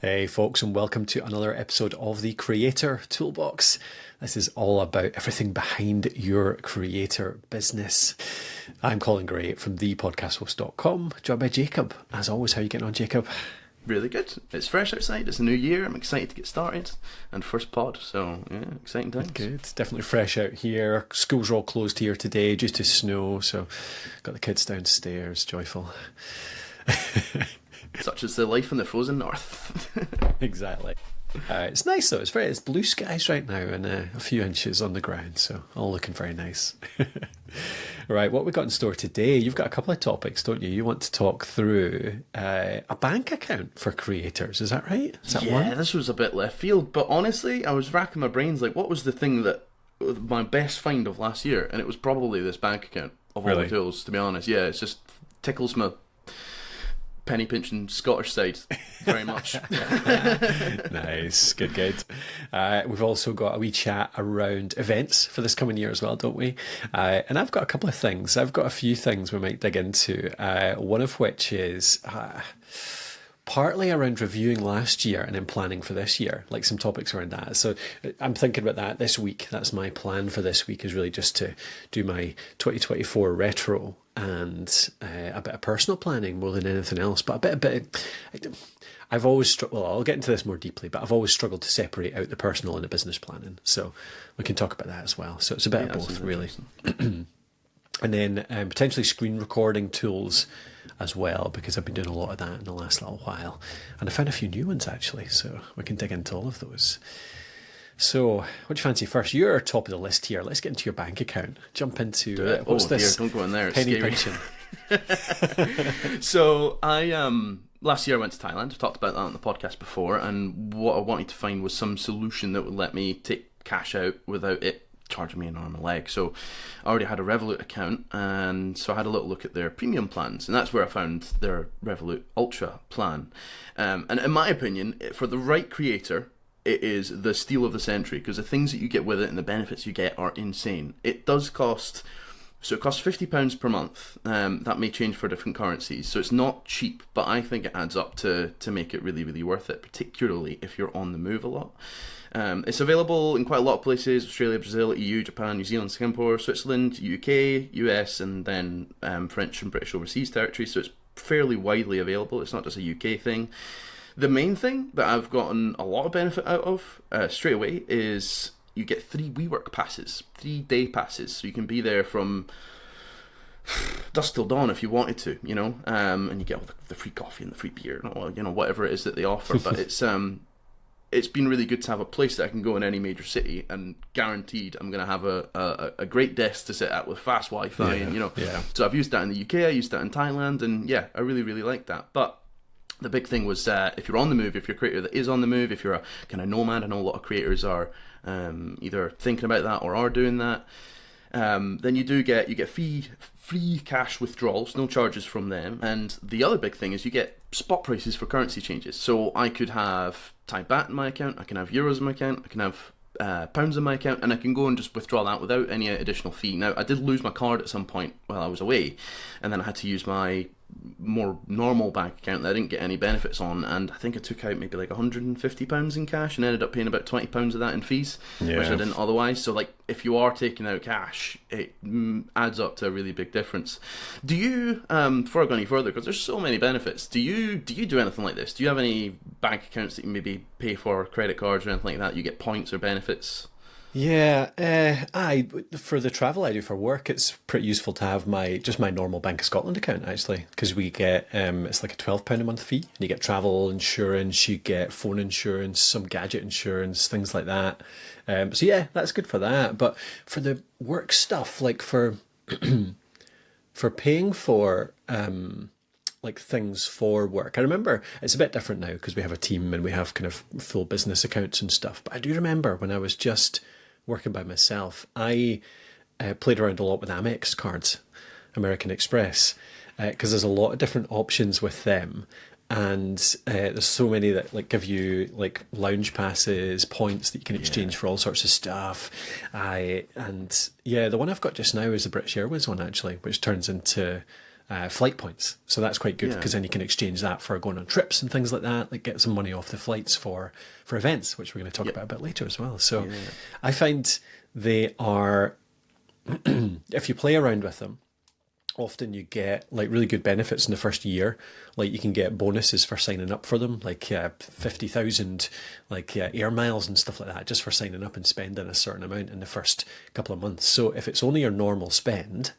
Hey folks, and welcome to another episode of the Creator Toolbox. This is all about everything behind your creator business. I'm Colin Gray from thepodcasthost.com, joined by Jacob. As always, how are you getting on, Jacob? Really good. It's fresh outside. It's a new year. I'm excited to get started. And first pod, so yeah, exciting times. Good. Definitely fresh out here. Schools are all closed here today due to snow, so got the kids downstairs, joyful. Such is the life in the frozen north. Exactly. It's nice though. It's blue skies right now and a few inches on the ground, so all looking very nice. Right, what we got in store today? You've got a couple of topics, don't you? You want to talk through a bank account for creators, is that right? Is that yeah, one? this was a bit left field, but honestly, I was racking my brains like, what was the thing that my best find of last year? And it was probably this bank account of all the tools. To be honest, yeah, it's just tickles my penny pinching Scottish side very much. Nice, good. We've also got a wee chat around events for this coming year as well, don't we? And I've got a couple of things. I've got a few things we might dig into. One of which is partly around reviewing last year and then planning for this year, like some topics around that. So I'm thinking about that this week. That's my plan for this week, is really just to do my 2024 retro and a bit of personal planning more than anything else. But I've always well, I'll get into this more deeply, but I've always struggled to separate out the personal and the business planning. So we can talk about that as well. So it's a bit of both, really. And then potentially screen recording tools as well, because I've been doing a lot of that in the last little while. And I found a few new ones, actually, so we can dig into all of those. So, what do you fancy first? You're top of the list here. Let's get into your bank account. Jump into what's this? Dear, don't go in there. It's penny scary. pinching. So I last year I went to Thailand. I've talked about that on the podcast before, and what I wanted to find was some solution that would let me take cash out without it charging me an arm and a leg. So I already had a Revolut account, and so I had a little look at their premium plans, and that's where I found their Revolut Ultra plan. And in my opinion, for the right creator, it is the steal of the century, because the things that you get with it and the benefits you get are insane. It does cost, so it costs £50 per month. That may change for different currencies, so it's not cheap, but I think it adds up to make it really, really worth it, particularly if you're on the move a lot. It's available in quite a lot of places: Australia, Brazil, EU, Japan, New Zealand, Singapore, Switzerland, UK, US, and then French and British overseas territories, so it's fairly widely available. It's not just a UK thing. The main thing that I've gotten a lot of benefit out of straight away is you get 3 WeWork passes, 3-day passes, so you can be there from dusk till dawn if you wanted to, you know, and you get all the free coffee and the free beer, and, you know, whatever it is that they offer. But it's been really good to have a place that I can go in any major city, and guaranteed I'm going to have a great desk to sit at with fast Wi-Fi, and, you know. Yeah. So I've used that in the UK, I used that in Thailand, and yeah, I really, really like that. But the big thing was if you're on the move, if you're a creator that is on the move, if you're a kind of nomad, I know a lot of creators are either thinking about that or are doing that, then you get free cash withdrawals, no charges from them. And the other big thing is you get spot prices for currency changes. So I could have Thai baht in my account, I can have euros in my account, I can have pounds in my account, and I can go and just withdraw that without any additional fee. Now, I did lose my card at some point while I was away, and then I had to use my more normal bank account that I didn't get any benefits on, and I think I took out maybe like £150 in cash and ended up paying about £20 of that in fees, which I didn't otherwise. So like, if you are taking out cash, it adds up to a really big difference. Do you, before I go any further, because there's so many benefits, do you do anything like this? Do you have any bank accounts that you maybe pay for, credit cards or anything like that? You get points or benefits? Yeah, for the travel I do for work, it's pretty useful to have my normal Bank of Scotland account, actually, because we get it's like a £12 a month fee, and you get travel insurance, you get phone insurance, some gadget insurance, things like that. So yeah, that's good for that. But for the work stuff, like for for paying for like things for work, I remember it's a bit different now because we have a team and we have kind of full business accounts and stuff. But I do remember when I was just working by myself, I played around a lot with Amex cards, American Express, because there's a lot of different options with them, and there's so many that like give you like lounge passes, points that you can exchange for all sorts of stuff. The one I've got just now is the British Airways one, actually, which turns into flight points. So that's quite good because then you can exchange that for going on trips and things like that, like get some money off the flights for events, which we're going to talk about a bit later as well. So I find they are, if you play around with them, often you get like really good benefits in the first year. Like you can get bonuses for signing up for them, like 50,000 like air miles and stuff like that, just for signing up and spending a certain amount in the first couple of months. So if it's only your normal spend,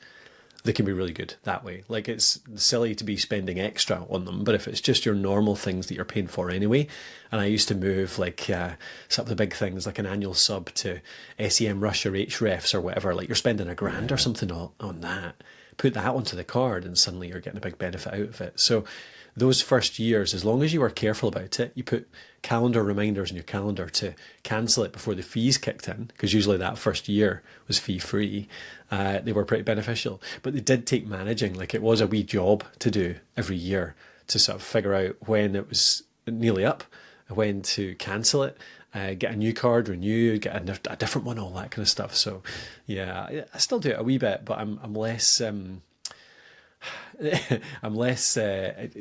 they can be really good that way. Like it's silly to be spending extra on them, but if it's just your normal things that you're paying for anyway, and I used to move like some of the big things like an annual sub to SEM Rush or Hrefs or whatever, like you're spending $1,000 or something on that. Put that onto the card and suddenly you're getting a big benefit out of it. So those first years, as long as you were careful about it, you put calendar reminders in your calendar to cancel it before the fees kicked in, because usually that first year was fee free. They were pretty beneficial, but they did take managing. Like it was a wee job to do every year to sort of figure out when it was nearly up, when to cancel it, get a new card, renew, get a different one, all that kind of stuff. So yeah, I still do it a wee bit, but I'm less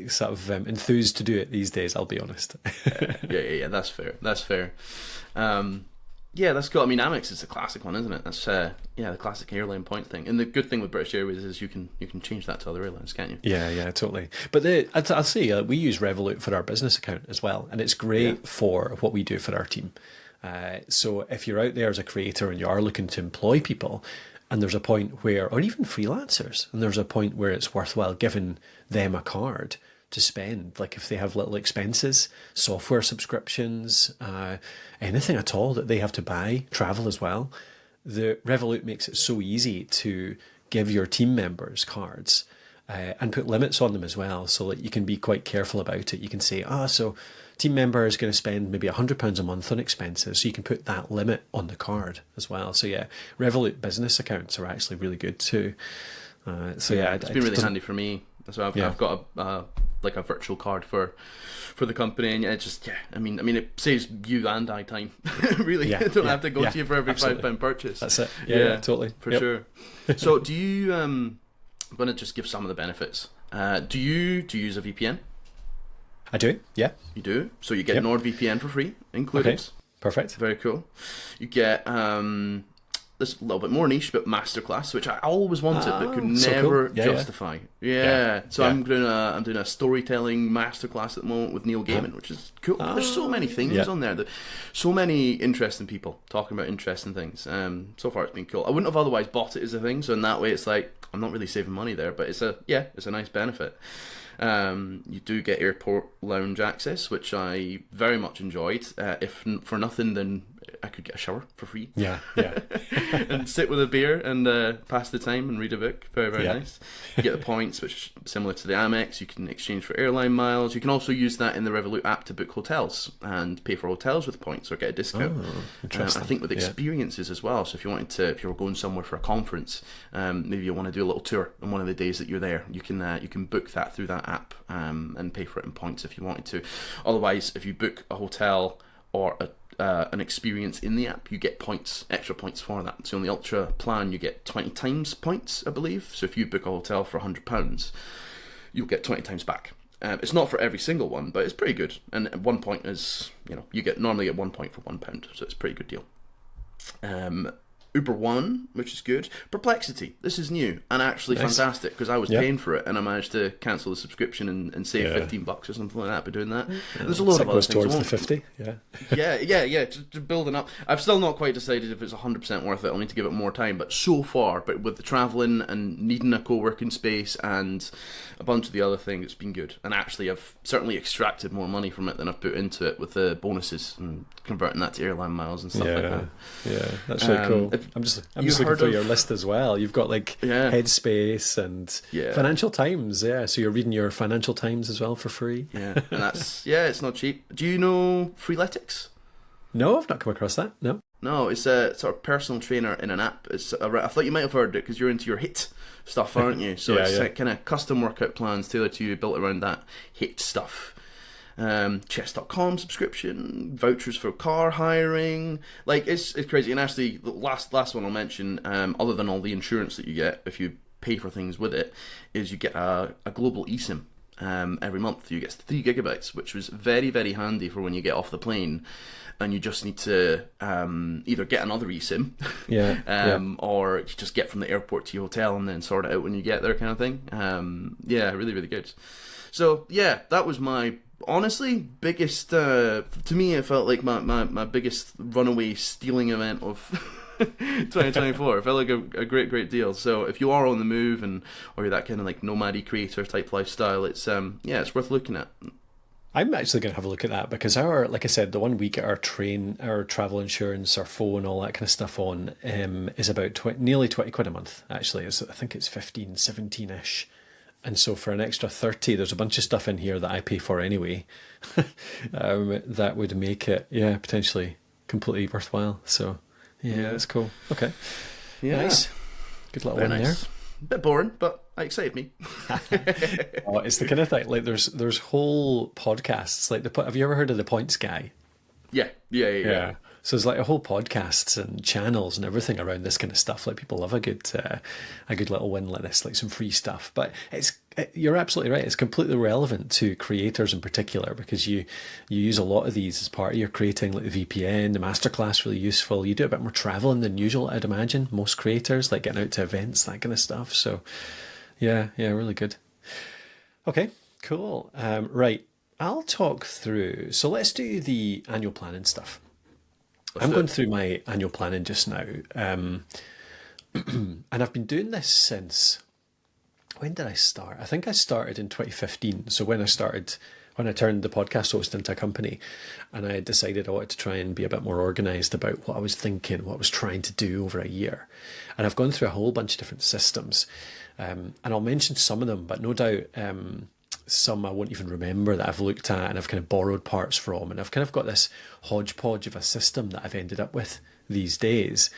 sort of enthused to do it these days, I'll be honest. Yeah, that's fair. Yeah, that's cool. I mean, Amex is a classic one, isn't it? That's the classic airline point thing. And the good thing with British Airways is you can change that to other airlines, can't you? Yeah, totally. But I'll say we use Revolut for our business account as well, and it's great for what we do for our team. So if you're out there as a creator and you are looking to employ people, and there's a point where, or even freelancers, and there's a point where it's worthwhile giving them a card to spend, like if they have little expenses, software subscriptions, anything at all that they have to buy, travel as well. The Revolut makes it so easy to give your team members cards and put limits on them as well, so that you can be quite careful about it. You can say, so team member is going to spend maybe £100 a month on expenses, so you can put that limit on the card as well. So yeah, Revolut business accounts are actually really good too. It's been really handy for me. So I've got a virtual card for the company, and it just I mean it saves you and I time. Really, I don't have to go to you for every £5 purchase. That's it. Yeah, totally, for sure. So do you? I'm going to just give some of the benefits. Do you use a VPN? I do. Yeah, you do. So you get NordVPN for free included. Okay. Perfect. Very cool. You get this little bit more niche, but masterclass, which I always wanted but could never justify. So I'm doing a storytelling masterclass at the moment with Neil Gaiman, which is cool. There's so many things on there, so many interesting people talking about interesting things. So far it's been cool. I wouldn't have otherwise bought it as a thing, so in that way it's like I'm not really saving money there, but it's a nice benefit. You do get airport lounge access, which I very much enjoyed. If for nothing, then I could get a shower for free. Yeah. And sit with a beer and pass the time and read a book. Very, very nice. You get the points, which is similar to the Amex. You can exchange for airline miles. You can also use that in the Revolut app to book hotels and pay for hotels with points or get a discount. Interesting. I think with experiences as well. So if you were going somewhere for a conference, maybe you want to do a little tour on one of the days that you're there, you can book that through that app and pay for it in points if you wanted to. Otherwise, if you book a hotel or an experience in the app, you get extra points for that. So on the Ultra plan, you get 20 times points, I believe. So if you book a hotel for £100, you'll get 20 times back. It's not for every single one, but it's pretty good. And 1 point is, you normally get 1 point for £1, so it's a pretty good deal. Uber One, which is good. Perplexity, this is new and actually fantastic, because I was paying for it and I managed to cancel the subscription and save $15 or something like that by doing that. There's a lot of other things. Towards the 50, just building up. I've still not quite decided if it's 100% worth it. I'll need to give it more time, but so far, with the travelling and needing a co-working space and a bunch of the other things, it's been good. And actually, I've certainly extracted more money from it than I've put into it with the bonuses and converting that to airline miles and stuff like that. Yeah, that's really cool. I'm just looking through your list as well. You've got Headspace and Financial Times. Yeah, so you're reading your Financial Times as well for free. Yeah, and that's it's not cheap. Do you know Freeletics? No, I've not come across that. No, it's a sort of personal trainer in an app. I thought you might have heard it because you're into your HIIT stuff, aren't you? So it's kind of custom workout plans tailored to you, built around that HIIT stuff. Chess.com subscription, vouchers for car hiring, it's crazy. And actually, the last one I'll mention, other than all the insurance that you get if you pay for things with it, is you get a global eSIM. Every month you get 3 gigabytes, which was very, very handy for when you get off the plane and you just need to either get another eSIM, or you just get from the airport to your hotel and then sort it out when you get there, kind of thing. Really, really good. So yeah, that was my honestly biggest. To me, it felt like my biggest runaway stealing event of 2024. It felt like a great deal. So if you are on the move or you're that kind of like nomady creator type lifestyle, it's it's worth looking at. I'm actually going to have a look at that because like I said, the 1 week our travel insurance, our phone, all that kind of stuff on is about nearly 20 quid a month. Actually, I think it's 15, 17-ish. And so for an extra 30, there's a bunch of stuff in here that I pay for anyway. That would make it, potentially completely worthwhile. So yeah, that's cool. Okay. Yeah. Nice. Good little one there. Bit boring, but it excited me. It's the kind of thing, like there's whole podcasts, like have you ever heard of the Points Guy? Yeah. So there's like a whole podcasts and channels and everything around this kind of stuff. Like people love a good little win like this, like some free stuff. But you're absolutely right. It's completely relevant to creators in particular because you use a lot of these as part of your creating, like the VPN, the masterclass, really useful. You do a bit more traveling than usual, I'd imagine. Most creators, like getting out to events, that kind of stuff. So yeah, really good. Okay, cool. Right, I'll talk through. So let's do the annual planning stuff. I'm going through my annual planning just now, and I've been doing this since, when did I start? I think I started in 2015. So when I turned the podcast host into a company, and I decided I wanted to try and be a bit more organised about what I was thinking, what I was trying to do over a year. And I've gone through a whole bunch of different systems, and I'll mention some of them, but no doubt some I won't even remember that I've looked at and I've kind of borrowed parts from, and I've kind of got this hodgepodge of a system that I've ended up with these days.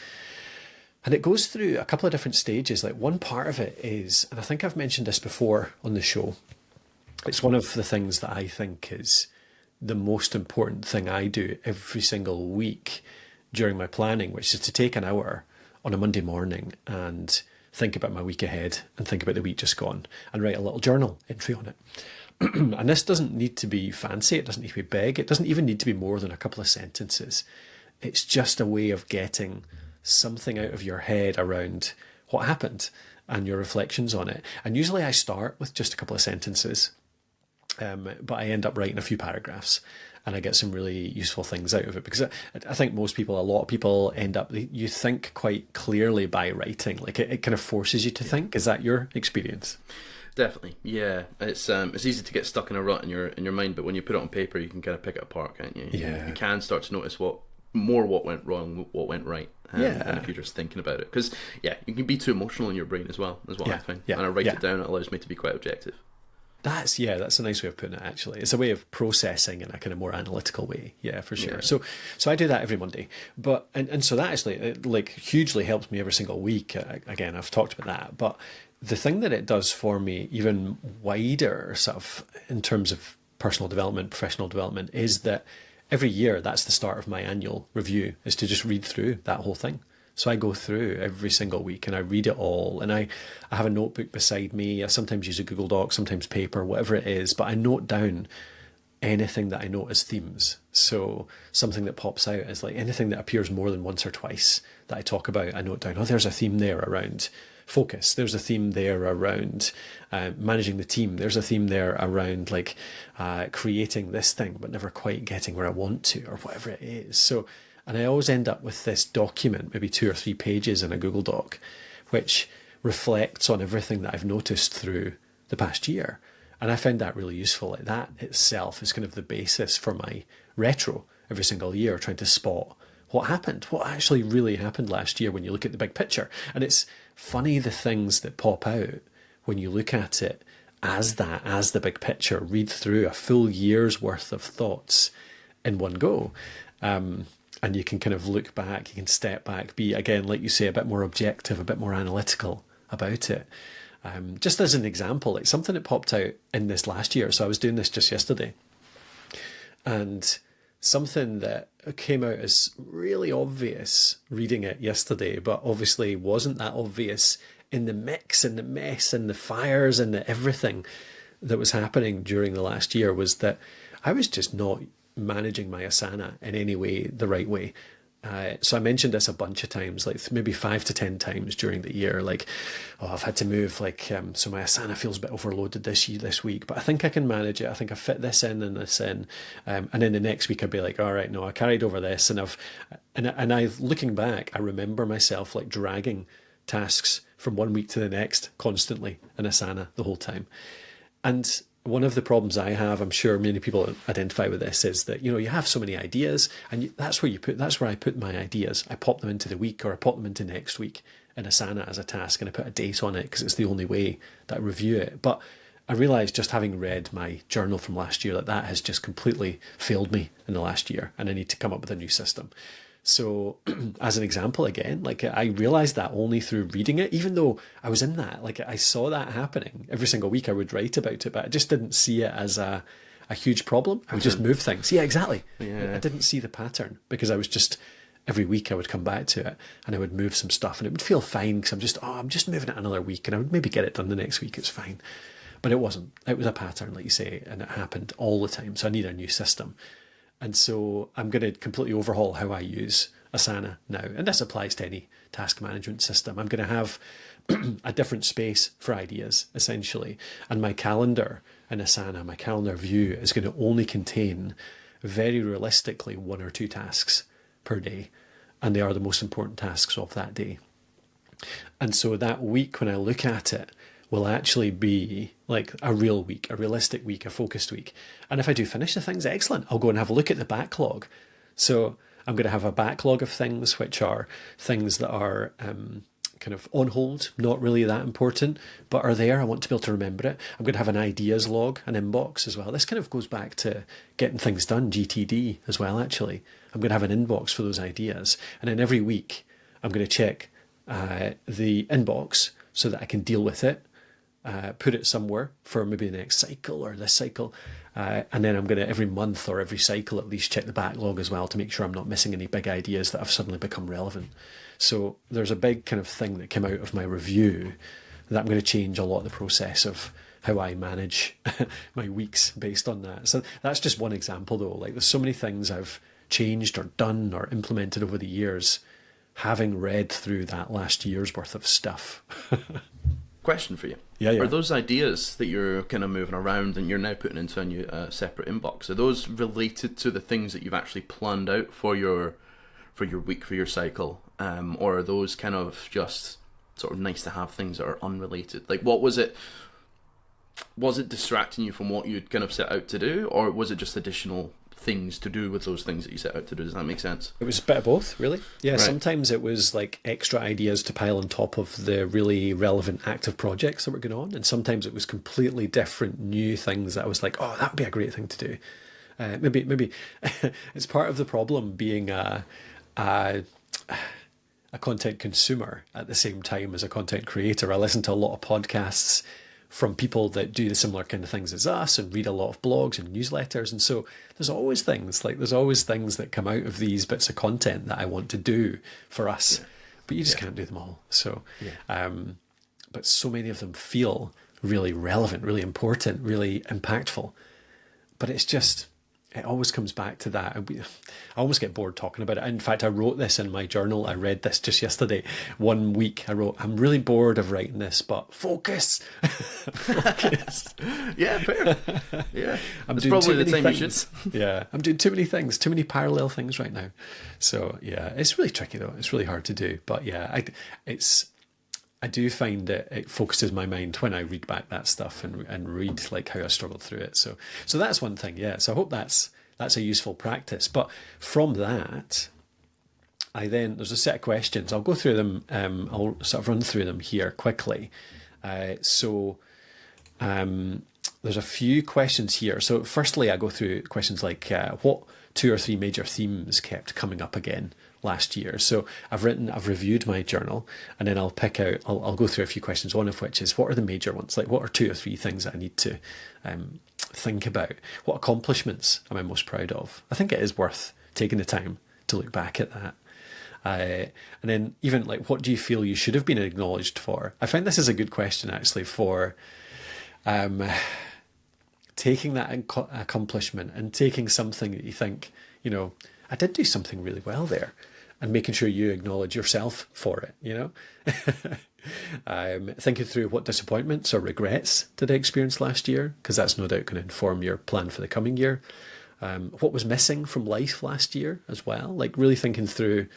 And it goes through a couple of different stages. Like one part of it is, and I think I've mentioned this before on the show, it's one of the things that I think is the most important thing I do every single week during my planning, which is to take an hour on a Monday morning and think about my week ahead and think about the week just gone and write a little journal entry on it. And this doesn't need to be fancy. It doesn't need to be big. It doesn't even need to be more than a couple of sentences. It's just a way of getting something out of your head around what happened and your reflections on it. And usually I start with just a couple of sentences, but I end up writing a few paragraphs. And I get some really useful things out of it because I think a lot of people end up, you think quite clearly by writing. Like it kind of forces you to think. Is that your experience? Definitely, yeah. It's easy to get stuck in a rut in your mind, but when you put it on paper, you can kind of pick it apart, can't you? Yeah. You can start to notice what went wrong, what went right. And if you're just thinking about it, because you can be too emotional in your brain as well. Is what I find. And I write it down. It allows me to be quite objective. That's a nice way of putting it, actually. It's a way of processing in a kind of more analytical way. Yeah, for sure. Yeah. So I do that every Monday. But and so that actually it hugely helps me every single week. Again, I've talked about that. But the thing that it does for me even wider sort of in terms of personal development, professional development, is that every year that's the start of my annual review, is to just read through that whole thing. So I go through every single week and I read it all, and I have a notebook beside me. I sometimes use a Google Doc, sometimes paper, whatever it is, but I note down anything that I note as themes. So something that pops out is like anything that appears more than once or twice that I talk about, I note down, there's a theme there around focus. There's a theme there around managing the team. There's a theme there around creating this thing, but never quite getting where I want to, or whatever it is. And I always end up with this document, maybe 2 or 3 pages in a Google Doc, which reflects on everything that I've noticed through the past year. And I found that really useful. Like that itself is kind of the basis for my retro every single year, trying to spot what happened, what actually really happened last year when you look at the big picture. And it's funny the things that pop out when you look at it as the big picture, read through a full year's worth of thoughts in one go. And you can kind of look back, you can step back, be, again, like you say, a bit more objective, a bit more analytical about it. Just as an example, like something that popped out in this last year. So I was doing this just yesterday. And something that came out as really obvious reading it yesterday, but obviously wasn't that obvious in the mix and the mess and the fires and the everything that was happening during the last year was that I was just not managing my Asana in any way the right way. So I mentioned this a bunch of times, like maybe 5 to 10 times during the year, like, oh, I've had to move, like, so my Asana feels a bit overloaded this week, but I think I can manage it. I think I fit this in and this in. And then the next week I'd be like, all right, no, I carried over this, and I looking back, I remember myself like dragging tasks from one week to the next constantly in Asana the whole time. And one of the problems I have, I'm sure many people identify with this, is that, you have so many ideas, and that's where I put my ideas. I pop them into the week, or I pop them into next week in Asana as a task, and I put a date on it because it's the only way that I review it. But I realised, just having read my journal from last year, that has just completely failed me in the last year, and I need to come up with a new system. So as an example, again, like, I realized that only through reading it, even though I was in that, like, I saw that happening every single week. I would write about it, but I just didn't see it as a huge problem. I would just move things. Yeah, exactly. Yeah. I didn't see the pattern because I was just, every week I would come back to it and I would move some stuff and it would feel fine because I'm just moving it another week, and I would maybe get it done the next week. It's fine. But it wasn't. It was a pattern, like you say, and it happened all the time. So I need a new system. And so I'm going to completely overhaul how I use Asana now. And this applies to any task management system. I'm going to have a different space for ideas, essentially. And my calendar in Asana, my calendar view, is going to only contain, very realistically, 1 or 2 tasks per day. And they are the most important tasks of that day. And so that week, when I look at it, will actually be like a real week, a realistic week, a focused week. And if I do finish the things, excellent. I'll go and have a look at the backlog. So I'm going to have a backlog of things, which are things that are kind of on hold, not really that important, but are there. I want to be able to remember it. I'm going to have an ideas log, an inbox as well. This kind of goes back to getting things done, GTD as well, actually. I'm going to have an inbox for those ideas. And then every week, I'm going to check the inbox so that I can deal with it. Put it somewhere for maybe the next cycle or this cycle. And then I'm going to, every month or every cycle, at least check the backlog as well to make sure I'm not missing any big ideas that have suddenly become relevant. So there's a big kind of thing that came out of my review that I'm going to change a lot of the process of how I manage my weeks based on that. So that's just one example, though. Like, there's so many things I've changed or done or implemented over the years, having read through that last year's worth of stuff. Question for you. Yeah. Are those ideas that you're kind of moving around and you're now putting into a new separate inbox, are those related to the things that you've actually planned out for your week, for your cycle? Or are those kind of just sort of nice to have things that are unrelated? Like, what was it? Was it distracting you from what you'd kind of set out to do, or was it just additional things to do with those things that you set out to do? Does that make sense? It was a bit of both, really. Yeah, right. Sometimes it was like extra ideas to pile on top of the really relevant active projects that were going on, and sometimes it was completely different new things that I was like, oh, that would be a great thing to do. Maybe it's part of the problem being a content consumer at the same time as a content creator. I listen to a lot of podcasts from people that do the similar kind of things as us and read a lot of blogs and newsletters. And so there's always things that come out of these bits of content that I want to do for us, but you just can't do them all. So, but so many of them feel really relevant, really important, really impactful. But it's just, it always comes back to that. I almost get bored talking about it. In fact, I wrote this in my journal. I read this just yesterday. One week I wrote, I'm really bored of writing this, but focus. Focus. Yeah, fair. Yeah. It's probably the time things. You should. Yeah. I'm doing too many things, too many parallel things right now. So yeah, it's really tricky though. It's really hard to do. But yeah, I do find that it focuses my mind when I read back that stuff and read like how I struggled through it. So that's one thing, yeah. So I hope that's a useful practice. But from that, there's a set of questions. I'll go through them. I'll sort of run through them here quickly. There's a few questions here. So firstly, I go through questions like what 2 or 3 major themes kept coming up again last year. So I've reviewed my journal, and then I'll pick out, I'll go through a few questions, one of which is, what are the major ones? Like, what are 2 or 3 things that I need to think about? What accomplishments am I most proud of? I think it is worth taking the time to look back at that. And then even like, what do you feel you should have been acknowledged for? I find this is a good question actually for taking that accomplishment and taking something that you think, you know, I did do something really well there, and making sure you acknowledge yourself for it, you know. Thinking through what disappointments or regrets did I experience last year, because that's no doubt going to inform your plan for the coming year. What was missing from life last year as well, like really thinking through,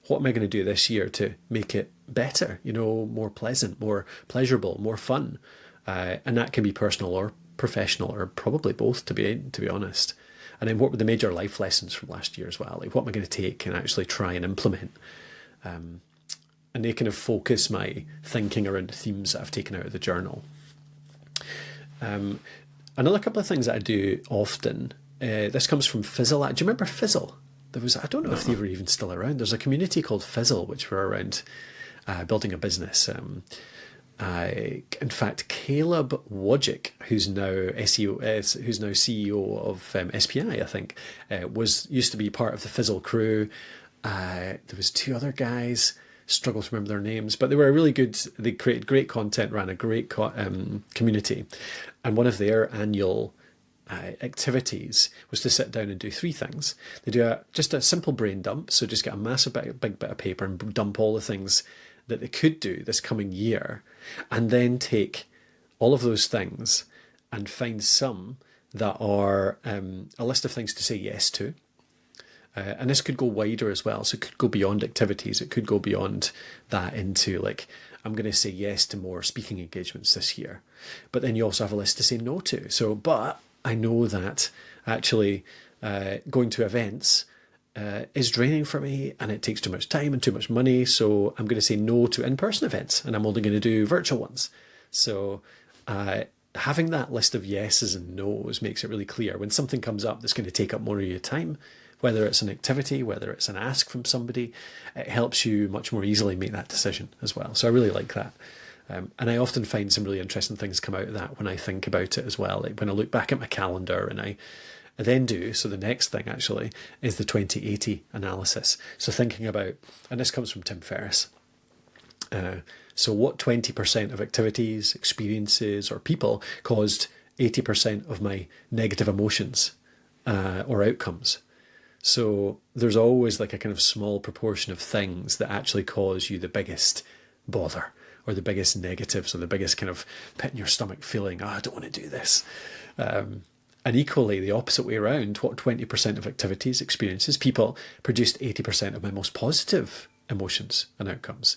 what am I going to do this year to make it better, you know, more pleasant, more pleasurable, more fun. And that can be personal or professional, or probably both, to be honest. And then what were the major life lessons from last year as well? Like, what am I going to take and actually try and implement? And they kind of focus my thinking around the themes that I've taken out of the journal. Another couple of things that I do often, this comes from Fizzle. Do you remember Fizzle? I don't know if they were even still around. There's a community called Fizzle, which were around building a business. In fact, Caleb Wojcik, who's now CEO of SPI, I think, used to be part of the Fizzle crew. There was two other guys, struggle to remember their names, but they were really good. They created great content, ran a great community, and one of their annual activities was to sit down and do three things. They do just a simple brain dump, so just get a massive big bit of paper and dump all the things that they could do this coming year, and then take all of those things and find some that are a list of things to say yes to. And this could go wider as well. So it could go beyond activities. It could go beyond that into like, I'm going to say yes to more speaking engagements this year. But then you also have a list to say no to. So, but I know that actually going to events is draining for me, and it takes too much time and too much money. So I'm going to say no to in-person events, and I'm only going to do virtual ones. So having that list of yeses and nos makes it really clear when something comes up that's going to take up more of your time, whether it's an activity, whether it's an ask from somebody, it helps you much more easily make that decision as well. So I really like that. And I often find some really interesting things come out of that when I think about it as well. Like when I look back at my calendar and I then do, so the next thing actually is the 20/80 analysis. So thinking about, and this comes from Tim Ferriss, so what 20% of activities, experiences, or people caused 80% of my negative emotions or outcomes? So there's always like a kind of small proportion of things that actually cause you the biggest bother, or the biggest negatives, or the biggest kind of pit in your stomach feeling, I don't want to do this. And equally, the opposite way around, what 20% of activities, experiences, people produced 80% of my most positive emotions and outcomes.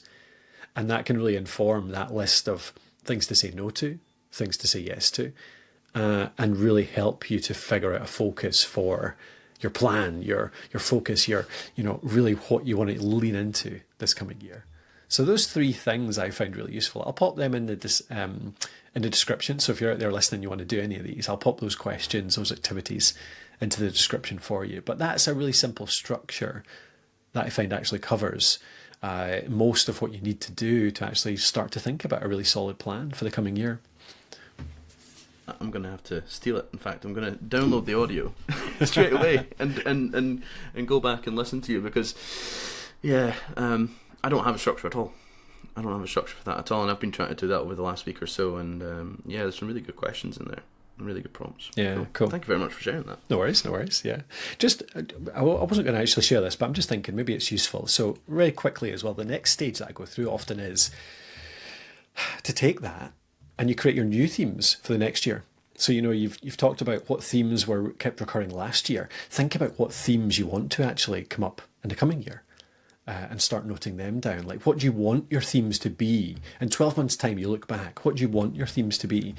And that can really inform that list of things to say no to, things to say yes to, and really help you to figure out a focus for your plan, your focus, really what you want to lean into this coming year. So those three things I found really useful. I'll pop them in the description. So if you're out there listening, you want to do any of these, I'll pop those questions, those activities into the description for you. But that's a really simple structure that I find actually covers most of what you need to do to actually start to think about a really solid plan for the coming year. I'm going to have to steal it. In fact, I'm going to download the audio straight away and go back and listen to you, because, I don't have a structure at all. I don't have a structure for that at all, and I've been trying to do that over the last week or so, and there's some really good questions in there, really good prompts. Yeah, cool. Thank you very much for sharing that. No worries, yeah. Just, I wasn't going to actually share this, but I'm just thinking maybe it's useful. So very quickly as well, the next stage that I go through often is to take that and you create your new themes for the next year. So, you've talked about what themes were kept recurring last year. Think about what themes you want to actually come up in the coming year. And start noting them down. Like, what do you want your themes to be? In 12 months' time, you look back, what do you want your themes to be?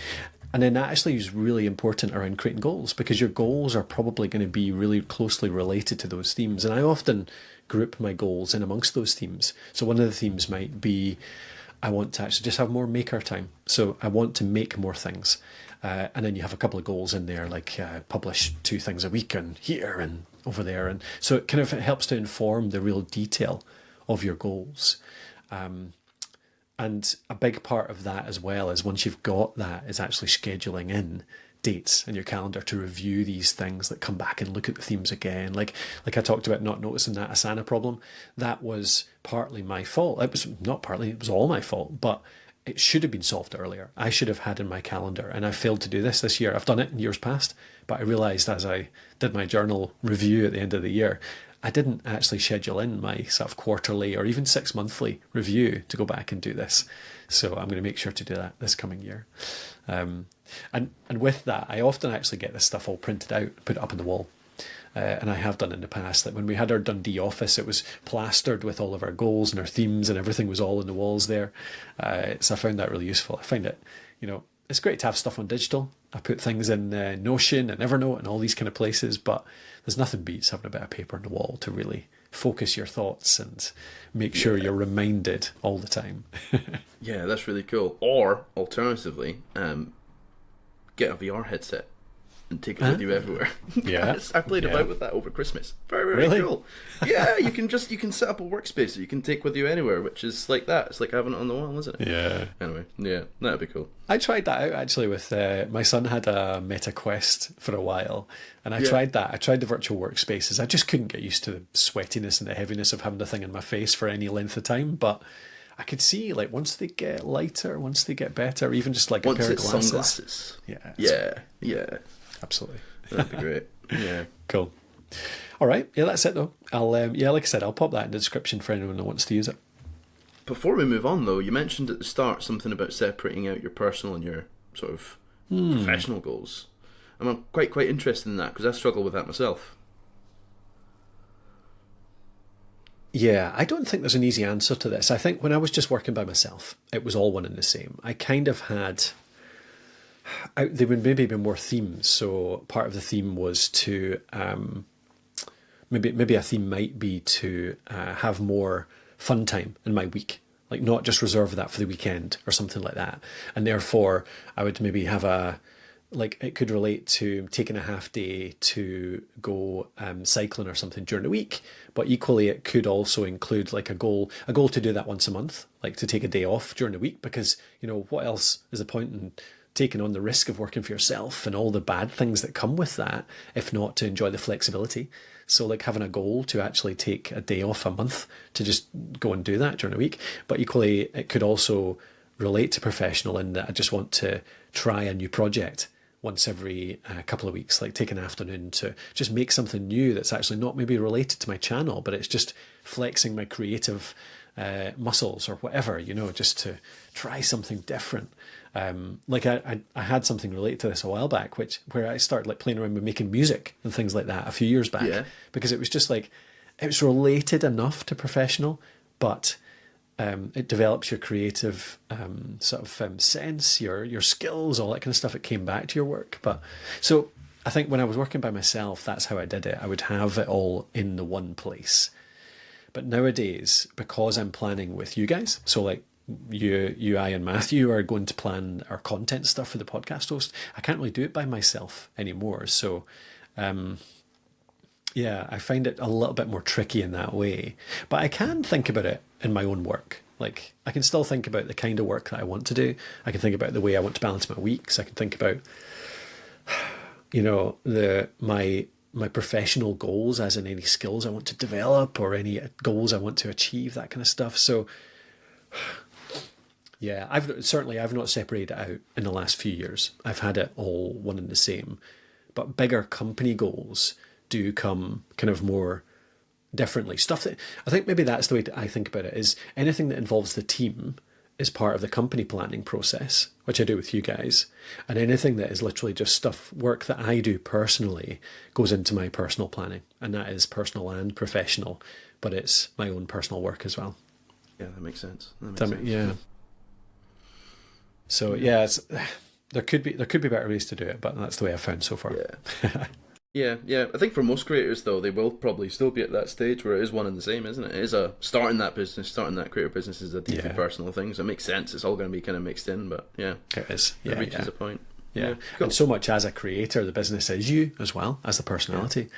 And then that actually is really important around creating goals, because your goals are probably going to be really closely related to those themes. And I often group my goals in amongst those themes. So one of the themes might be, I want to actually just have more maker time. So I want to make more things. And then you have a couple of goals in there, like publish 2 things a week and here and over there. And so it kind of helps to inform the real detail of your goals. And a big part of that as well is, once you've got that, is actually scheduling in dates in your calendar to review these things, like come back and look at the themes again. Like I talked about not noticing that Asana problem. That was partly my fault. It was not partly, it was all my fault, but it should have been solved earlier. I should have had in my calendar, and I failed to do this year. I've done it in years past, but I realised as I did my journal review at the end of the year, I didn't actually schedule in my sort of quarterly or even 6-monthly review to go back and do this. So I'm going to make sure to do that this coming year. And with that, I often actually get this stuff all printed out, put it up on the wall. And I have done in the past. Like when we had our Dundee office, it was plastered with all of our goals and our themes, and everything was all in the walls there. So I found that really useful. I find it, it's great to have stuff on digital. I put things in Notion and Evernote and all these kind of places, but there's nothing beats having a bit of paper on the wall to really focus your thoughts and make sure you're reminded all the time. Yeah, that's really cool. Or alternatively, get a VR headset and take it with you everywhere. Yeah, I played about with that over Christmas. Very, very really cool. Yeah, you can set up a workspace that you can take with you anywhere, which is like that. It's like having it on the wall, isn't it? Yeah. Anyway, yeah, that'd be cool. I tried that out actually with my son had a Meta Quest for a while, and I tried that. I tried the virtual workspaces. I just couldn't get used to the sweatiness and the heaviness of having the thing in my face for any length of time, but I could see, like, once they get lighter, once they get better, even just like a pair of glasses. Sunglasses. Yeah. Absolutely. That'd be great. Yeah. Cool. All right. Yeah, that's it though. I'll like I said, I'll pop that in the description for anyone that wants to use it. Before we move on though, you mentioned at the start something about separating out your personal and your sort of professional goals. And I'm quite interested in that because I struggle with that myself. Yeah, I don't think there's an easy answer to this. I think when I was just working by myself, it was all one and the same. I kind of had... there would maybe be more themes. So part of the theme was to... maybe a theme might be to have more fun time in my week. Like not just reserve that for the weekend or something like that. And therefore, I would maybe have it could relate to taking a half day to go cycling or something during the week, but equally it could also include like a goal to do that once a month, like to take a day off during the week, because what else is the point in taking on the risk of working for yourself and all the bad things that come with that, if not to enjoy the flexibility. So like having a goal to actually take a day off a month to just go and do that during the week, but equally it could also relate to professional in that I just want to try a new project once every couple of weeks, like take an afternoon to just make something new that's actually not maybe related to my channel, but it's just flexing my creative muscles or whatever, just to try something different. Like I had something related to this a while back, where I started like playing around with making music and things like that a few years back, because it was just like, it was related enough to professional, but it develops your creative sense, your skills, all that kind of stuff. It came back to your work. But so I think when I was working by myself, that's how I did it. I would have it all in the one place. But nowadays, because I'm planning with you guys, so like you, I, and Matthew are going to plan our content stuff for the podcast host, I can't really do it by myself anymore. So, I find it a little bit more tricky in that way. But I can think about it in my own work. Like, I can still think about the kind of work that I want to do. I can think about the way I want to balance my weeks. I can think about, my professional goals, as in any skills I want to develop or any goals I want to achieve, that kind of stuff. So, yeah, I've not separated it out in the last few years. I've had it all one and the same. But bigger company goals do come kind of more differently. Stuff that I think maybe that's the way I think about it, is anything that involves the team is part of the company planning process, which I do with you guys. And anything that is literally just work that I do personally goes into my personal planning. And that is personal and professional, but it's my own personal work as well. Yeah, that makes sense. Yeah. So yeah, there could be better ways to do it, but that's the way I've found so far. Yeah. Yeah. I think for most creators though, they will probably still be at that stage where it is one and the same, isn't it? It is starting that creative business is a deeply personal thing, so it makes sense. It's all going to be kind of mixed in, but yeah, it is. Yeah, it reaches a point. Yeah, cool. And so much as a creator, the business is you as well as the personality.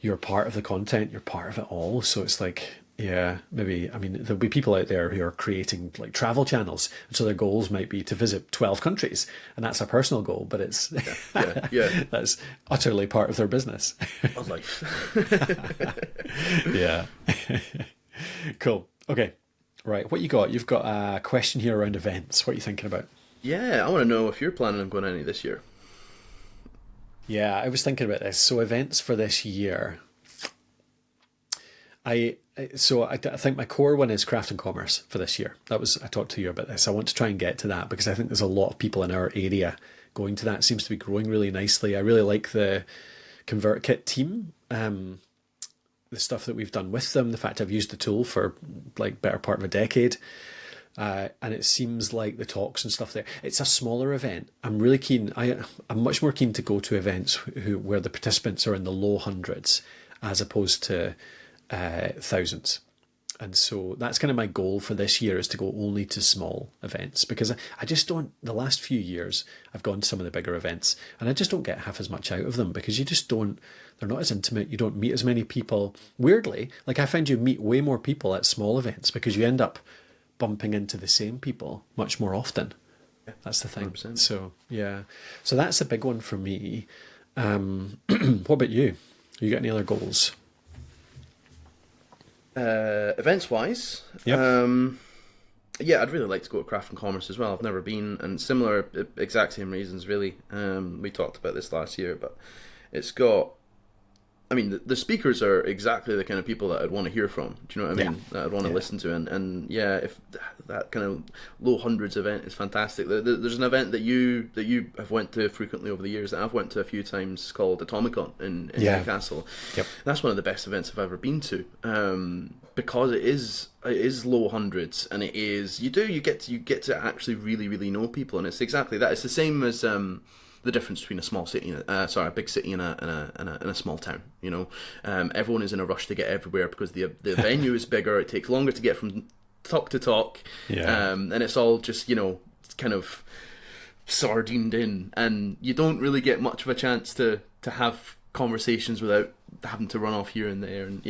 You're part of the content. You're part of it all. So it's like Yeah, maybe. I mean, there'll be people out there who are creating like travel channels, and so their goals might be to visit 12 countries, and that's a personal goal, but it's Yeah. that's utterly part of their business. A life. Yeah. Cool. Okay. Right. What you got? You've got a question here around events. What are you thinking about? Yeah, I want to know if you're planning on going any this year. Yeah, I was thinking about this. So events for this year. I think my core one is craft and commerce for this year. I talked to you about this. I want to try and get to that because I think there's a lot of people in our area going to that. It seems to be growing really nicely. I really like the ConvertKit team. The stuff that we've done with them, the fact I've used the tool for like better part of a decade. And it seems like the talks and stuff there. It's a smaller event. I'm really keen. I'm much more keen to go to events where the participants are in the low hundreds as opposed to thousands. And so that's kind of my goal for this year, is to go only to small events, because I just don't, the last few years I've gone to some of the bigger events and I just don't get half as much out of them, because you just don't, they're not as intimate. You don't meet as many people. Weirdly, like I find you meet way more people at small events because you end up bumping into the same people much more often. That's the thing. 100%. So yeah, so that's a big one for me. What about you? You got any other goals? Events wise, Yep. yeah, I'd really like to go to Craft and Commerce as well. I've never been, and similar, exact same reasons really. We talked about this last year, but it's got, I mean, the speakers are exactly the kind of people that I'd want to hear from. Do you know what I mean? That I'd want to listen to, and yeah, if that kind of low hundreds event is fantastic. There's an event that you have went to frequently over the years that I've went to a few times called Atomicon in Newcastle. Yep. That's one of the best events I've ever been to, because it is low hundreds, and you get to actually really know people, and it's exactly that. It's the same as the difference between a small city, a big city and a small town. You know, everyone is in a rush to get everywhere because the venue is bigger. It takes longer to get from talk to talk, and it's all just, you know, kind of sardined in, and you don't really get much of a chance to have conversations without having to run off here and there, and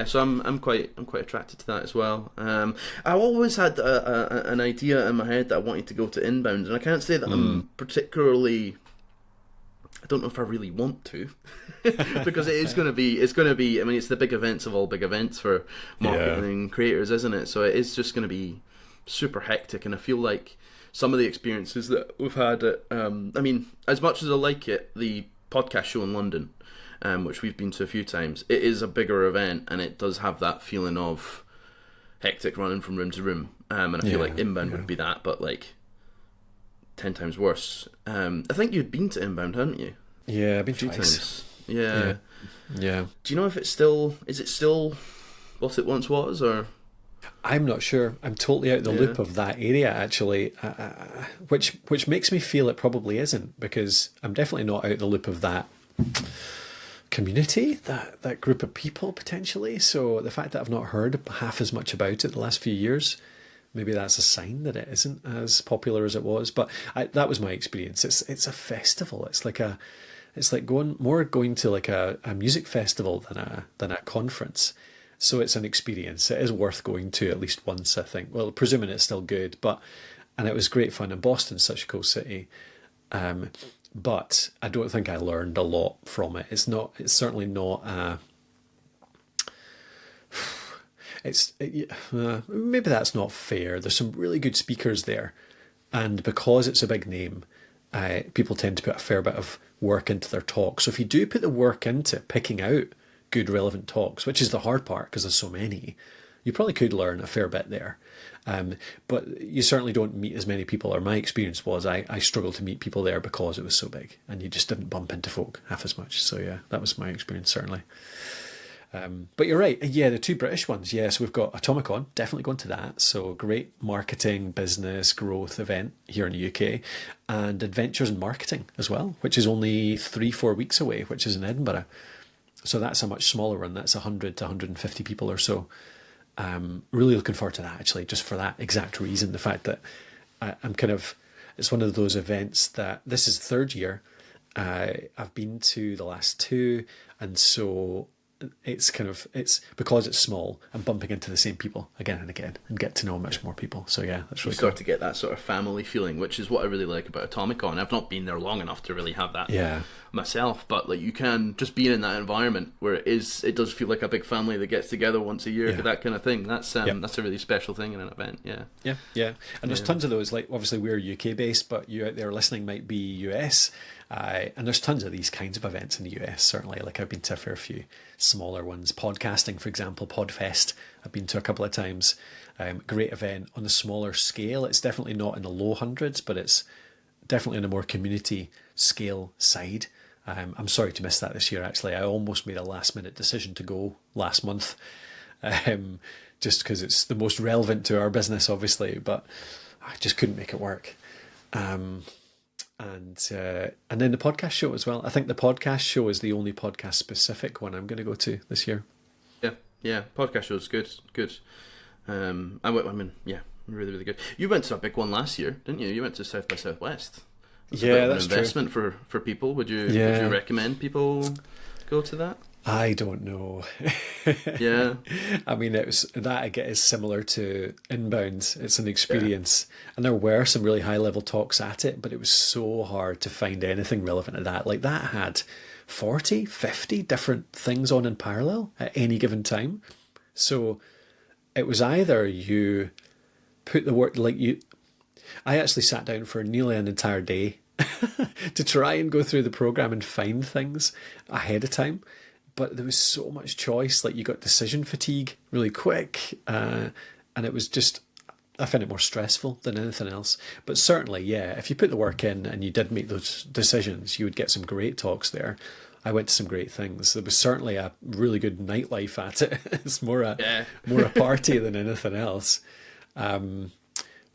so I'm quite attracted to that as well. I always had an idea in my head that I wanted to go to Inbound, and I can't say that I'm particularly, I don't know if I really want to, because it's going to be, I mean, it's the big events of all big events for marketing creators, isn't it? So it is just going to be super hectic, and I feel like some of the experiences that we've had at, I mean, as much as I like it, the podcast show in London, which we've been to a few times, it is a bigger event, and it does have that feeling of hectic running from room to room, and I feel like Inbound would be that, but like 10 times worse. I think you'd been to Inbound, hadn't you? Yeah, I've been A few twice. times. Yeah. Yeah. Do you know if is it still what it once was, or? I'm not sure. I'm totally out of the loop of that area, actually, which makes me feel it probably isn't, because I'm definitely not out of the loop of that community, that group of people potentially. So the fact that I've not heard half as much about it the last few years, maybe that's a sign that it isn't as popular as it was. But that was my experience. It's a festival. It's like going to like a music festival than a conference. So it's an experience. It is worth going to at least once, I think. Well, presuming it's still good, and it was great fun. And Boston's such a cool city. But I don't think I learned a lot from it. It's certainly not maybe that's not fair. There's some really good speakers there. And because it's a big name, people tend to put a fair bit of work into their talk. So if you do put the work into picking out good relevant talks, which is the hard part because there's so many, you probably could learn a fair bit there. But you certainly don't meet as many people, or my experience was I struggled to meet people there because it was so big, and you just didn't bump into folk half as much. So yeah, that was my experience, certainly. But you're right. Yeah, the two British ones. Yeah, so we've got Atomicon, definitely going to that. So great marketing, business, growth event here in the UK, and Adventures in Marketing as well, which is only 3-4 weeks away, which is in Edinburgh. So that's a much smaller one. That's 100 to 150 people or so. Really looking forward to that, actually, just for that exact reason. The fact that it's one of those events that this is the third year. I've been to the last two, and so it's because it's small and bumping into the same people again and again and get to know much more people. So yeah, that's really you start cool. to get that sort of family feeling, which is what I really like about Atomicon. I've not been there long enough to really have that myself, but like you can just be in that environment where it does feel like a big family that gets together once a year for that kind of thing. That's a really special thing in an event. And there's tons of those. Like obviously we're UK based, but you out there listening might be US. And there's tons of these kinds of events in the US, certainly. Like I've been to a fair few smaller ones. Podcasting, for example, Podfest, I've been to a couple of times. Great event on a smaller scale. It's definitely not in the low hundreds, but it's definitely in a more community scale side. I'm sorry to miss that this year, actually. I almost made a last minute decision to go last month, just because it's the most relevant to our business, obviously, but I just couldn't make it work. And then the podcast show as well. I think the podcast show is the only podcast specific one I'm going to go to this year. Yeah, podcast show's good. Really, really good. You went to a big one last year, didn't you? You went to South by Southwest. That's an investment true. for people. Would you recommend people go to that? I don't know. Yeah. I mean, I get is similar to Inbound. It's an experience. And there were some really high level talks at it, but it was so hard to find anything relevant to that. Like that had 40, 50 different things on in parallel at any given time. So it was either you put the work, I actually sat down for nearly an entire day to try and go through the program and find things ahead of time. But there was so much choice, like you got decision fatigue really quick, and it was just, I found it more stressful than anything else. But certainly, if you put the work in and you did make those decisions, you would get some great talks there. I went to some great things. There was certainly a really good nightlife at it. It's more a party than anything else.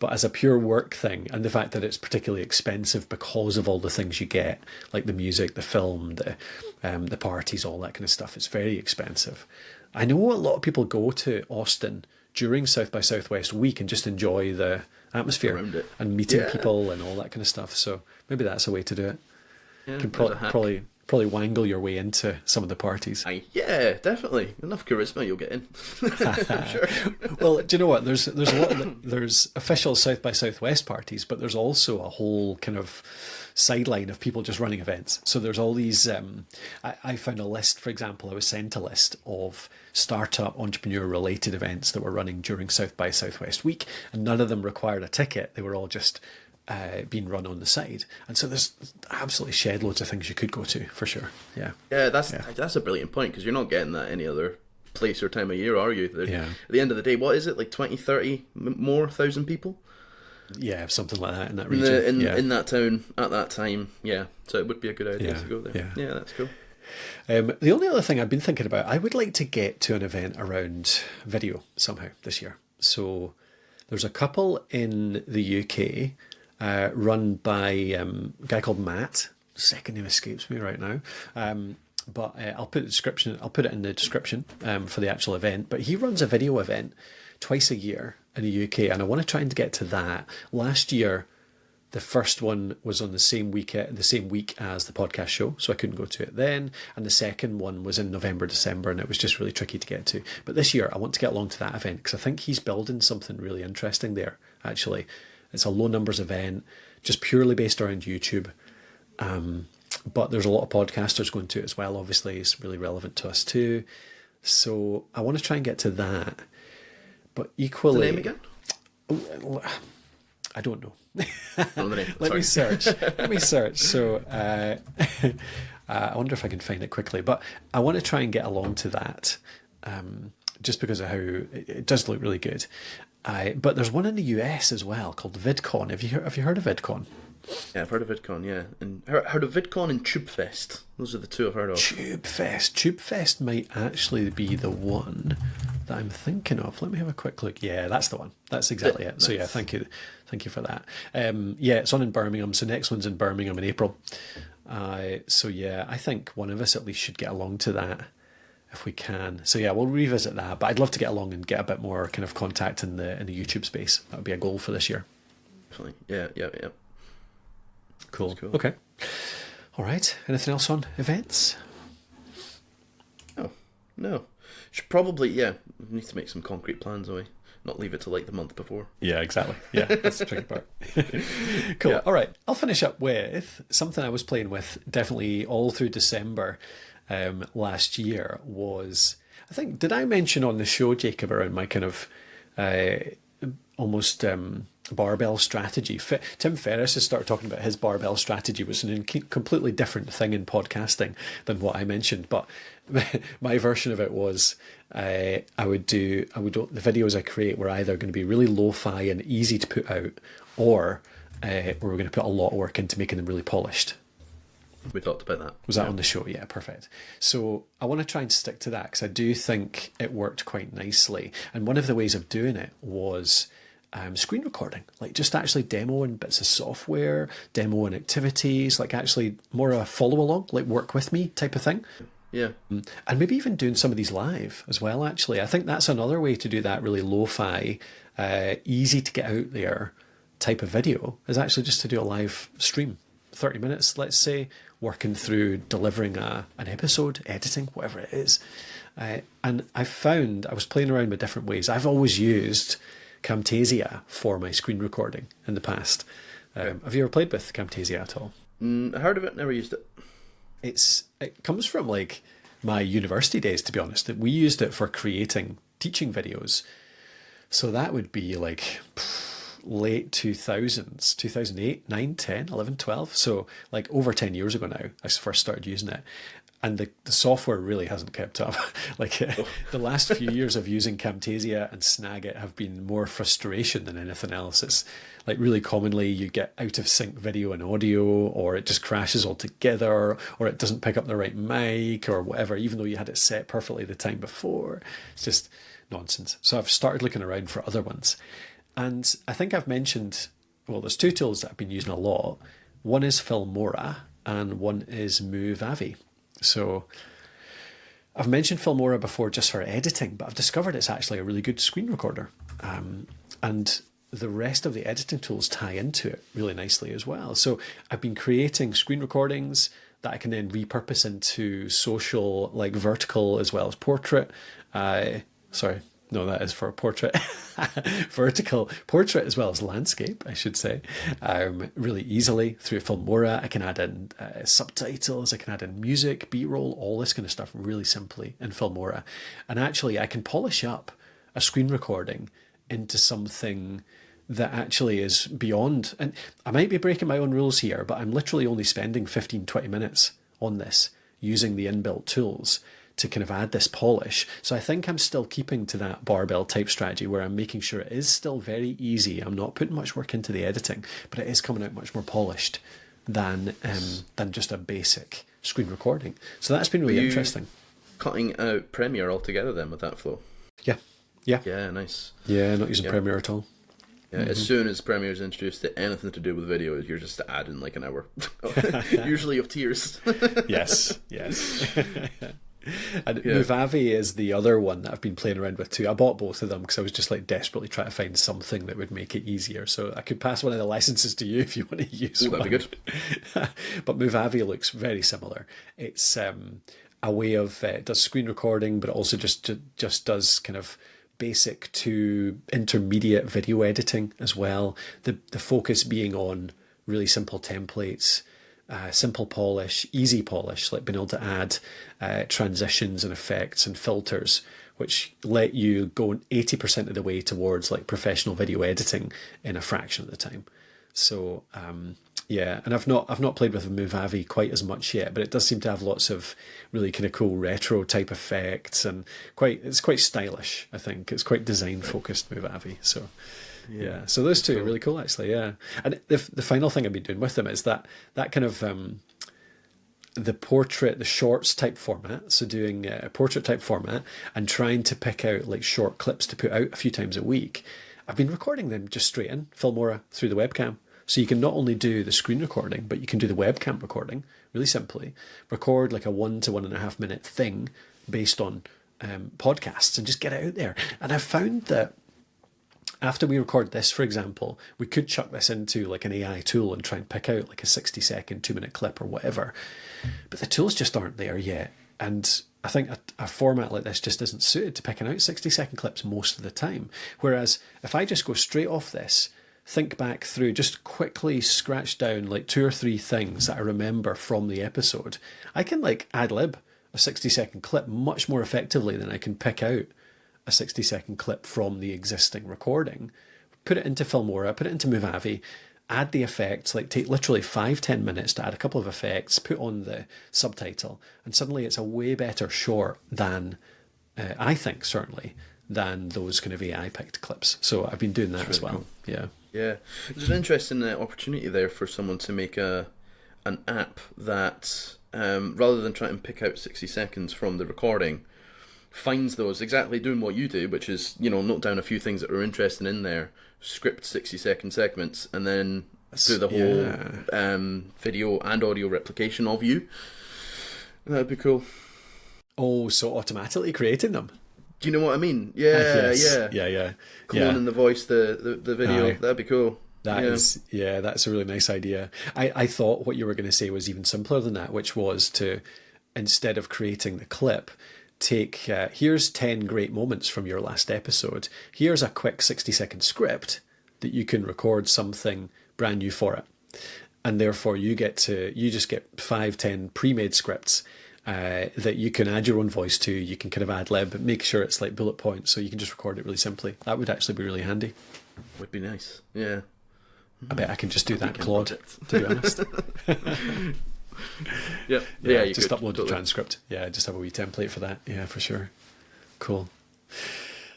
But as a pure work thing, and the fact that it's particularly expensive because of all the things you get, like the music, the film, the parties, all that kind of stuff, it's very expensive. I know a lot of people go to Austin during South by Southwest week and just enjoy the atmosphere and meeting people and all that kind of stuff. So maybe that's a way to do it. Yeah, you can probably wangle your way into some of the parties. Yeah, definitely. Enough charisma, you'll get in. I'm sure. Well, do you know what? There's a lot. There's official South by Southwest parties, but there's also a whole kind of sideline of people just running events. So there's all these. I found a list, for example. I was sent a list of startup entrepreneur related events that were running during South by Southwest week, and none of them required a ticket. They were all just being run on the side, and so there's absolutely shed loads of things you could go to for sure. That's a brilliant point, because you're not getting that any other place or time of year, are you? At the end of the day, what is it, like 20, 30 more thousand people? Something like that in that region, in that town at that time. So it would be a good idea to go there. That's cool. The only other thing I've been thinking about, I would like to get to an event around video somehow this year. So there's a couple in the UK run by a guy called Matt. Second name escapes me right now. But I'll put it in the description for the actual event. But he runs a video event twice a year in the UK, and I want to try and get to that. Last year, the first one was on the same week as the podcast show, so I couldn't go to it then. And the second one was in November, December, and it was just really tricky to get to. But this year, I want to get along to that event because I think he's building something really interesting there, actually. It's a low numbers event, just purely based around YouTube. But there's a lot of podcasters going to it as well. Obviously, it's really relevant to us too. So I want to try and get to that. But equally... What's the name again? I don't know. Let me search. So I wonder if I can find it quickly. But I want to try and get along to that, just because of how it does look really good. But there's one in the US as well called VidCon. Have you heard of VidCon? Yeah, I've heard of VidCon, and heard of VidCon and TubeFest. Those are the two I've heard of. TubeFest might actually be the one that I'm thinking of. Let me have a quick look. Yeah, that's the one. That's exactly it. So nice. thank you for that. It's on in Birmingham. So next one's in Birmingham in April. I think one of us at least should get along to that if we can. So we'll revisit that. But I'd love to get along and get a bit more kind of contact in the YouTube space. That would be a goal for this year. Definitely. Yeah. Cool. Okay. All right. Anything else on events? No. Should probably, yeah, we need to make some concrete plans, away. Not leave it to like the month before. Yeah, exactly. Yeah, that's the tricky part. Cool. Yeah. All right. I'll finish up with something I was playing with definitely all through December last year was, I think, did I mention on the show, Jacob, around my kind of almost barbell strategy? Tim Ferriss has started talking about his barbell strategy, which is a completely different thing in podcasting than what I mentioned. But my version of it was the videos I create were either going to be really lo-fi and easy to put out, or we were going to put a lot of work into making them really polished. We talked about that. Was that on the show? Yeah, perfect. So I want to try and stick to that because I do think it worked quite nicely. And one of the ways of doing it was screen recording, like just actually demoing bits of software, demoing activities, like actually more a follow along, like work with me type of thing. Yeah. And maybe even doing some of these live as well, actually. I think that's another way to do that really lo-fi, easy to get out there type of video, is actually just to do a live stream. 30 minutes, let's say, working through delivering an episode, editing, whatever it is. And I found I was playing around with different ways. I've always used Camtasia for my screen recording in the past. Have you ever played with Camtasia at all? I heard of it, never used it. It comes from like my university days, to be honest. We used it for creating teaching videos. So that would be like late 2000s, 2008, 9, 10, 11, 12. So like over 10 years ago now, I first started using it. And the software really hasn't kept up. Like the last few years of using Camtasia and Snagit have been more frustration than anything else. It's like really commonly you get out of sync video and audio, or it just crashes altogether, or it doesn't pick up the right mic or whatever, even though you had it set perfectly the time before. It's just nonsense. So I've started looking around for other ones. And I think I've mentioned, well, there's two tools that I've been using a lot. One is Filmora and one is Movavi. So I've mentioned Filmora before just for editing, but I've discovered it's actually a really good screen recorder. And the rest of the editing tools tie into it really nicely as well. So I've been creating screen recordings that I can then repurpose into social, like vertical as well as portrait. No, that is for a portrait. Vertical portrait as well as landscape, I should say. Really easily through Filmora. I can add in subtitles, I can add in music, B-roll, all this kind of stuff really simply in Filmora. And actually I can polish up a screen recording into something that actually is beyond. And I might be breaking my own rules here, but I'm literally only spending 15, 20 minutes on this using the inbuilt tools to kind of add this polish. So I think I'm still keeping to that barbell type strategy where I'm making sure it is still very easy. I'm not putting much work into the editing, but it is coming out much more polished than just a basic screen recording. So that's been really interesting. Cutting out Premiere altogether then with that flow? Yeah. Yeah, nice. Yeah, not using Premiere at all. Yeah, as soon as Premiere's introduced to anything to do with video, you're just adding like an hour. Usually of tears. Yes. And Movavi is the other one that I've been playing around with too. I bought both of them because I was just like desperately trying to find something that would make it easier. So I could pass one of the licenses to you if you want to use one. That'd be good. But Movavi looks very similar. It's a way of it does screen recording, but it also just does kind of basic to intermediate video editing as well. The focus being on really simple templates. Simple polish, easy polish, like being able to add transitions and effects and filters, which let you go 80% of the way towards like professional video editing in a fraction of the time. So and I've not played with Movavi quite as much yet, but it does seem to have lots of really kind of cool retro type effects and it's quite stylish. I think it's quite design focused Movavi. So. Yeah, so those two are really cool, actually. Yeah, and the final thing I've been doing with them is that kind of the portrait, the shorts type format. So doing a portrait type format and trying to pick out like short clips to put out a few times a week. I've been recording them just straight in Filmora through the webcam. So you can not only do the screen recording, but you can do the webcam recording really simply. Record like a 1 to 1.5 minute thing based on podcasts and just get it out there. And I've found that after we record this, for example, we could chuck this into like an AI tool and try and pick out like a 60-second, 2-minute clip or whatever. But the tools just aren't there yet. And I think a format like this just isn't suited to picking out 60-second clips most of the time. Whereas if I just go straight off this, think back through, just quickly scratch down like 2 or 3 things that I remember from the episode, I can like ad lib a 60-second clip much more effectively than I can pick out a 60-second clip from the existing recording, put it into Filmora, put it into Movavi, add the effects, like take literally 5-10 minutes to add a couple of effects, put on the subtitle, and suddenly it's a way better short than, I think certainly, than those kind of AI picked clips. So I've been doing that as well. Cool. Yeah. Yeah. There's an interesting opportunity there for someone to make an app that, rather than trying to pick out 60 seconds from the recording, finds those, exactly doing what you do, which is, note down a few things that are interesting in there, script 60-second segments, and then do the whole video and audio replication of you. That'd be cool. Oh, so automatically creating them? Do you know what I mean? Yeah, yes. Yeah. Cloning the voice, the video. That'd be cool. That's a really nice idea. I thought what you were going to say was even simpler than that, which was to, instead of creating the clip, take, here's 10 great moments from your last episode. Here's a quick 60-second script that you can record something brand new for it. And therefore you just get 5-10 pre-made scripts that you can add your own voice to. You can kind of ad lib, make sure it's like bullet points, so you can just record it really simply. That would actually be really handy. Would be nice, yeah. I bet I can just do that, Claude, to be honest. Yeah, you just could, upload the transcript. Yeah, just have a wee template for that. Yeah, for sure. Cool.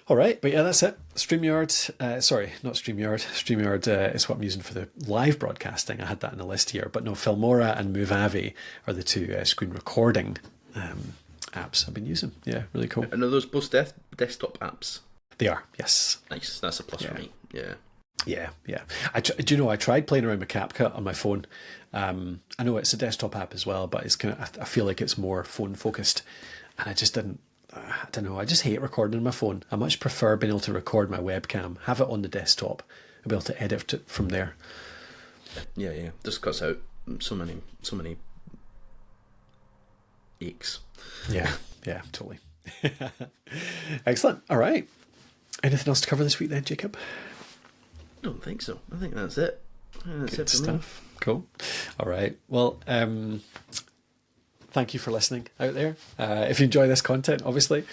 All right, but yeah, that's it. StreamYard, sorry, not StreamYard. StreamYard is what I'm using for the live broadcasting. I had that in the list here, but no, Filmora and Movavi are the 2 screen recording apps I've been using. Yeah, really cool. And are those both desktop apps? They are, yes. Nice, that's a plus for me. Yeah. Yeah. Do you know, I tried playing around with CapCut on my phone. I know it's a desktop app as well, but it's kind of, I feel like it's more phone focused, and I just didn't. I don't know. I just hate recording on my phone. I much prefer being able to record my webcam, have it on the desktop, and be able to edit it from there. Yeah. Just cuts out so many aches. Yeah, totally. Excellent. All right. Anything else to cover this week then, Jacob? I don't think so. I think that's it. That's Good it for stuff. Me. Cool. All right. Well, thank you for listening out there. If you enjoy this content, obviously,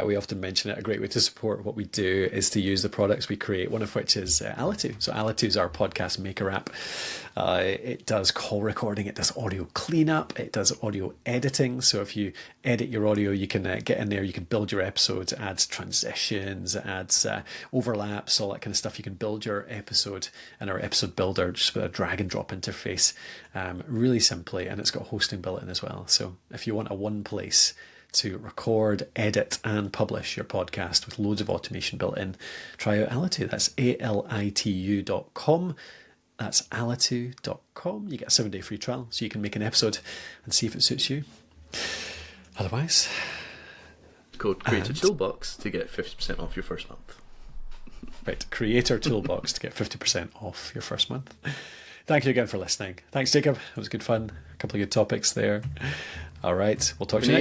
we often mention it. A great way to support what we do is to use the products we create, one of which is Alitu. So Alitu is our podcast maker app. It does call recording, it does audio cleanup, it does audio editing. So if you edit your audio, you can get in there, you can build your episodes, it adds transitions, it adds overlaps, all that kind of stuff. You can build your episode in our episode builder just with a drag and drop interface, really simply, and it's got hosting built in as well. So if you want a one place to record, edit and publish your podcast with loads of automation built in, try out Alitu. That's alitu.com. That's alitu.com. You get a 7-day free trial, so you can make an episode and see if it suits you. Otherwise, code Creator Toolbox to get 50% off your first month. Right, Creator Toolbox to get 50% off your first month. Thank you again for listening. Thanks, Jacob. It was good fun. A couple of good topics there. All right, we'll talk to you next.